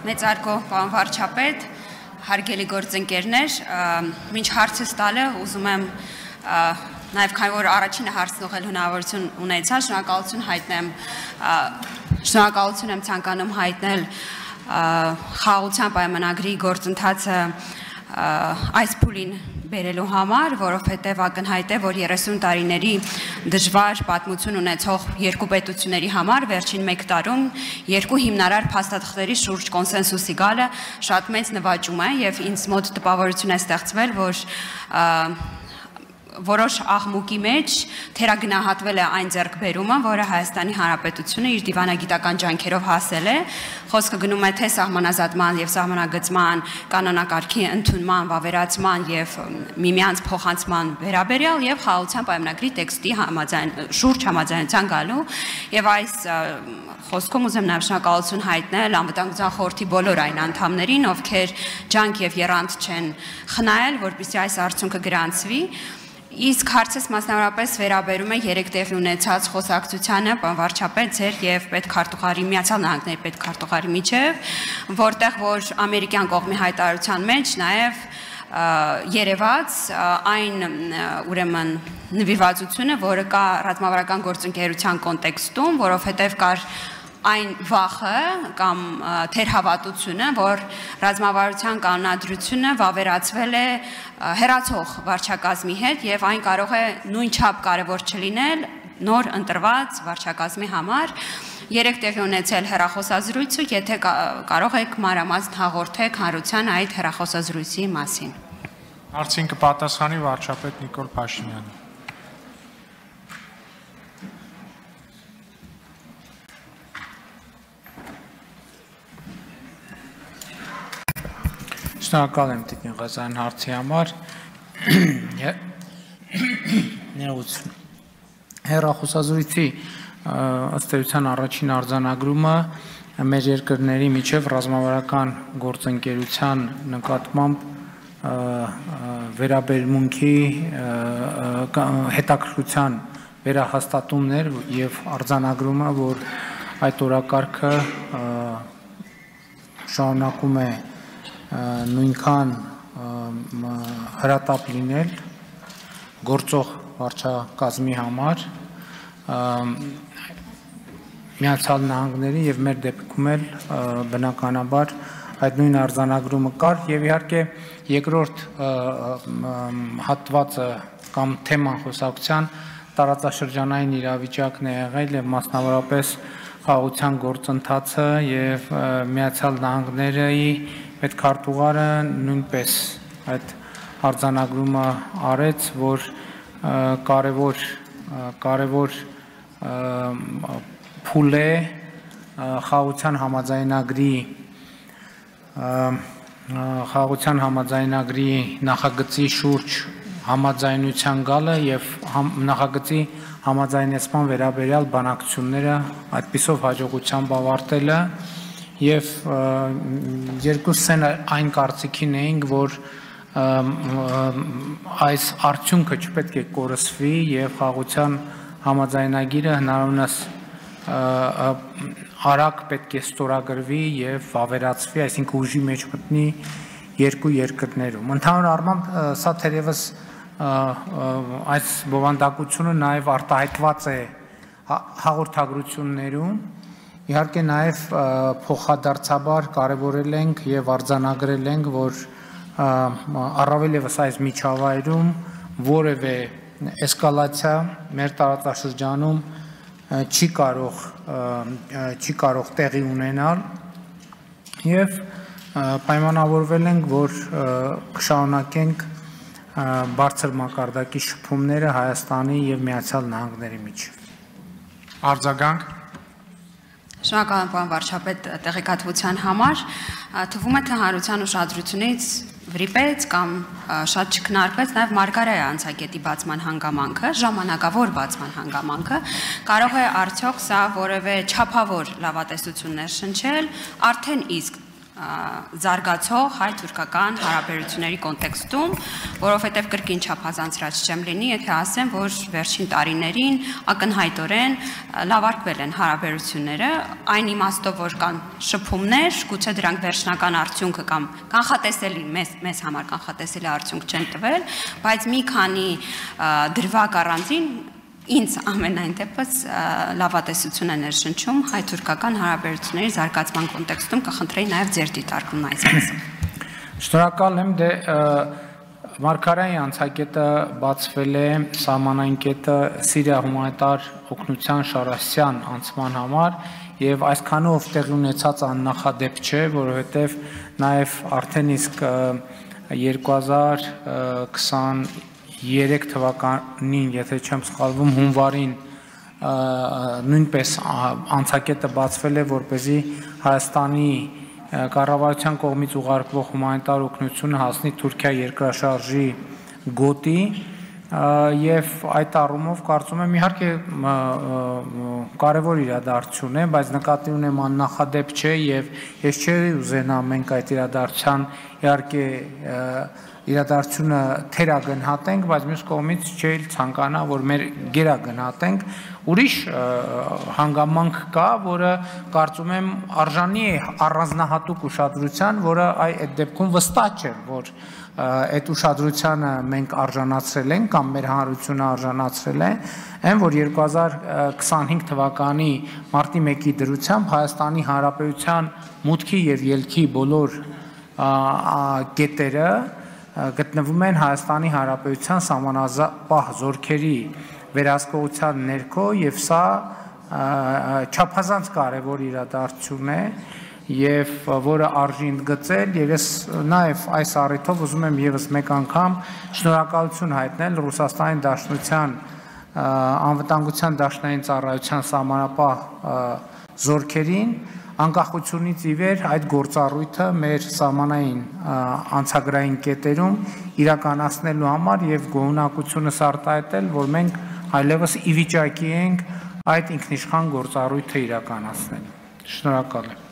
Մեծարգո պարոն վարչապետ, հարգելի գործընկերներ, մինչ հարցս տալը ուզում եմ նաև քանի որ առաջինը հարցն ուղղել հնարավորություն ունեցա, շնորհակալություն եմ ցանկանում հայտնել խաղաղության պայմանագրի գործընթացը այս փուլին բերելու համար, որովհետև ակնհայտ է, որ 30 տարիների դժվար պատմություն ունեցող երկու պետությունների համար վերջին մեկ տարում երկու հիմնարար փաստաթղթերի շուրջ կոնսենսուսի գալը շատ մեծ նվաճում է եւ ինձ մոտ տպավորություն է ստեղծվել, որ որոշ աղմուկի մեջ թերագնահատվել է այն ձեռքբերումը, որը Հայաստանի Հանրապետությունը իր դիվանագիտական ջանքերով հասել է, խոսքը գնում է թե սահմանազատման եւ սահմանագծման կանոնակարգի ընդունման, վավերացման եւ միմյանց փոխանցման վերաբերյալ եւ խաղաղության պայմանագրի տեքստի շուրջ համաձայնության գալու եւ այս խոսքում ուզեմ նաեւ շնորհակալություն հայտնել անվտանգության խորհրդի բոլոր այն անդամներին, ովքեր ջանք եւ եռանդ չեն խնայել, որպեսզի այս արդյունքը գրանցվի։ Իսկ հարցս մասնավորապես վերաբերում է 3 տեղի ունեցած խոսակցությանը, պարոն վարչապետ, ձեր եւ պետքարտուղարի Միացյալ Նահանգների պետքարտուղարի միջև, որտեղ որ ամերիկյան կողմի հայտարարության մեջ նաեւ երևաց այն ուրեմն նվիրվածությունը, որը կա ռազմավարական գործընկերության կոնտեքստում, որովհետեւ կար այն վախը կամ թերհավատությունը, որ ռազմավարության կանոնադրությունը վավերացվել է հեռացող վարչակազմի հետ եւ այն կարող է նույնչափ կարեւոր չլինել նոր ընտրված վարչակազմի համար։ 3 տեղի ունեցել հեռախոսազրույցը, եթե կարող եք մանրամասն հաղորդեք հանրության այդ հեռախոսազրույցի մասին։ Հարցին կպատասխանի վարչապետ Նիկոլ Փաշինյանը։ Շնորհակալ եմ Տիկին Ղազարյան հարցի համար։ Ներողություն։ Հեռախոսազրույցի ըստ էության առաջին արձանագրումը մեր երկրների միջև ռազմավարական գործընկերության նկատմամբ վերաբերմունքի հետաքրքրության վերահաստատումներ եւ արձանագրումը, որ այդ օրակարգը շարունակում է նույնքան հրատապ լինել գործող վարչակազմի համար Միացյալ Նահանգների եւ մեր դեպքում էլ բնականաբար այդ նույն արձանագրումը կար եւ իհարկե երկրորդ հատվածը կամ թեման խոսակցության տարածաշրջանային իրավիճակն է եղել եւ մասնավորապես խաղաղության գործընթացը եւ Միացյալ Նահանգների պետքարտուղարը նույնպես այդ արձանագրումը արեց, որ կարևոր փուլ է խաղաղության համաձայնագրի նախագծի շուրջ համաձայնության գալը եւ նախագծի համաձայնեցման վերաբերյալ բանակցությունները այդպիսով հաջողությամբ ավարտելը եւ երկուսս այն կարծիքին էինք, որ այս արդյունքը չպետք է կորսվի եւ խաղաղության համաձայնագիրը հնարավորինս արագ պետք է ստորագրվի եւ վավերացվի, այսինքն ուժի մեջ մտնի երկու երկրներում։ Ընդհանուր առմամբ սա թերևս այս բովանդակությունը նաեւ արտահայտված է հաղորդագրություններում։ Իհարկե նաև փոխադարձաբար կարևորել ենք եւ արձանագրել ենք, որ առավել եւս այս միջավայրում որևէ էսկալացիա մեր տարածաշրջանում չի կարող տեղի ունենալ եւ պայմանավորվել ենք, որ կշարունակենք բարձր մակարդակի շփումները Հայաստանի եւ Միացյալ Նահանգների միջեւ։ Արձագանք։ Շնորհակալ եմ պարոն վարչապետ տեղեկատվության համար, թվում է թե հանրության ուշադրությունից վրիպեց կամ շատ չքննարկվեց նաև Մարգարայի անցակետի բացման հանգամանքը, ժամանակավոր բացման հանգամանքը, կարող է արդյոք սա որևէ չափավոր լավատեսություններ շնչել, արդեն իսկ զարգացող հայ-թուրքական հարաբերությունների կոնտեքստում, որովհետև կրկին չափազանցրած չեմ լինի, եթե ասեմ, որ վերջին տարիներին ակնհայտորեն լավարկվել են հարաբերությունները, այն իմաստով, որ կան շփումներ, գուցե դրանք վերջնական արդյունքը կամ կանխատեսելի մեզ համար կանխատեսելի արդյունք չեն տվել, բայց մի քանի դրվագ առանձին ինձ ամենայն դեպս լավատեսություն է ներշնչում հայ-թուրքական հարաբերությունների զարգացման կոնտեքստում կխնդրեի նաև ձեր դիտարկումն այս մասը։ Շնորհակալ եմ, դե Մարգարյանի անցակետը բացվել է սահմանային կետը Սիրիա հումանիտար օգնության Շարասյան անցման համար եւ այսքանով տեղի ունեցած աննախադեպ չէ, որովհետեւ նաև արդեն իսկ 2023 թվականին, եթե չեմ սխալվում, հունվարին նույնպես անցակետը բացվել է, որպեսզի Հայաստանի կառավարության կողմից ուղարկվող հումանիտար օգնությունը հասնի Թուրքիա երկրաշարժի գոտի եւ այդ առումով կարծում եմ իհարկե կարևոր իրադարձություն է, բայց նկատի ունեմ աննախադեպ չէ եւ ես չէի ուզենա մենք այդ իրադարձության իհարկե իրադարձությունը թերագնահատենք, բայց մյուս կողմից չէի ցանկանա, որ մեր գերագնահատենք։ Ուրիշ հանգամանք կա, որը կարծում եմ արժանի է առանձնահատուկ ուշադրության, որը այդ դեպքում վստահ չէ, որ այդ ուշադրությանը մենք արժանացրել ենք կամ մեր հանրությունը արժանացրել է, այն որ 2025 թվականի մարտի 1-ի դրությամբ Հայաստանի Հանրապետության մուտքի եւ ելքի բոլոր կետերը գտնվում են Հայաստանի Հանրապետության սահմանապահ զորքերի վերահսկողության ներքո եւ սա չափազանց կարևոր իրադարձություն է եւ որը արժի ընդգծել եւ ես նաեւ այս առիթով ուզում եմ եւս մեկ անգամ շնորհակալություն հայտնել Ռուսաստանի Դաշնության անվտանգության դաշնային ծառայության սահմանապահ զորքերին անկախությունից ի վեր այդ գործառույթը մեր սահմանային անցագրային կետերում իրականացնելու համար եւ գոհունակությունս արտահայտել, որ մենք այլևս ի վիճակի ենք այդ ինքնիշխան գործառույթը իրականացնել։ Շնորհակալ եմ։